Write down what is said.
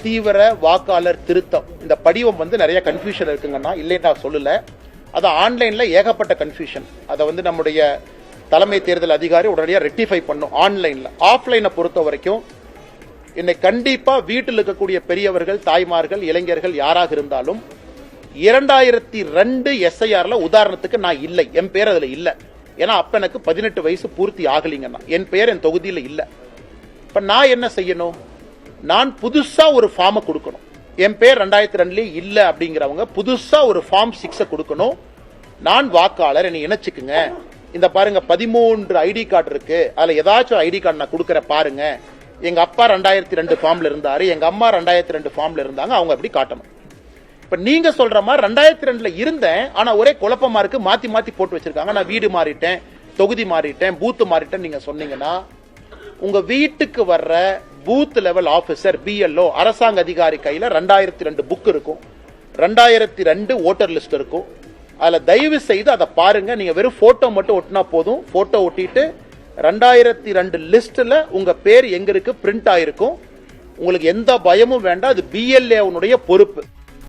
தீவிர வாக்காளர் திருத்தம் இந்த படிவம் நிறைய கன்ஃபியூஷன் இருக்குங்கன்னா இல்லைன்னு நான் சொல்லல. அது ஆன்லைன்ல ஏகப்பட்ட கன்ஃபியூஷன். அதை நம்முடைய தலைமை தேர்தல் அதிகாரி உடனடியாக ரெக்டிஃபை பண்ணும் ஆன்லைன்ல. ஆஃப்லைனை பொறுத்த வரைக்கும் இன்னைக்கு கண்டிப்பா வீட்டில் இருக்கக்கூடிய பெரியவர்கள், தாய்மார்கள், இளைஞர்கள் யாராக இருந்தாலும் 2002 எஸ்ஐஆர்ல உதாரணத்துக்கு நான் இல்லை, என் பேர் அதுல இல்ல. ஏன்னா அப்ப எனக்கு 18 வயசு பூர்த்தி ஆகலிங்கன்னா என் பேர் என் தொகுதியில் இல்ல. இப்ப நான் என்ன செய்யணும்? நான் புதுசா ஒரு ஃபார்மை கொடுக்கணும். என் பேர் 2002 இல்ல அப்படிங்கிறவங்க புதுசா ஒரு ஃபார்ம் 6 கொடுக்கணும். நான் வாக்காளர், என்னை இணைச்சுக்குங்க. இந்த பாருங்க 13 ஐடி கார்டு இருக்கு, அதுல ஏதாச்சும் ஐடி கார்டு நான் கொடுக்கற பாருங்க. எங்க அப்பா 2002 ஃபார்ம்ல இருந்தாரு, எங்க அம்மா 2002 ஃபார்ம்ல இருந்தாங்க, அவங்க அப்படி காட்டணும். இப்ப நீங்க சொல்ற மாதிரி 2002 இருந்தேன், ஆனா ஒரே குழப்பமா இருக்கு, மாத்தி மாத்தி போட்டு வச்சிருக்காங்க. நான் வீடு மாறிட்டேன், தொகுதி மாறிட்டேன், பூத்து மாறிட்டேன் நீங்க சொன்னீங்கன்னா உங்க வீட்டுக்கு வர்ற பூத் லெவல் ஆபீசர் BLO அரசாங்க அதிகாரி கையில 2002 புக் இருக்கும், 2002 ஓட்டர் லிஸ்ட் இருக்கும். அதுல தயவு செய்து அதை பாருங்க. நீங்க வெறும் போட்டோ மட்டும் ஒட்டினா போதும். போட்டோ ஒட்டிட்டு 2002 லிஸ்ட்ல உங்க பேர் எங்க இருக்கு பிரிண்ட் ஆயிருக்கும். உங்களுக்கு எந்த பயமும் வேண்டாம். அது BLA பொறுப்பு.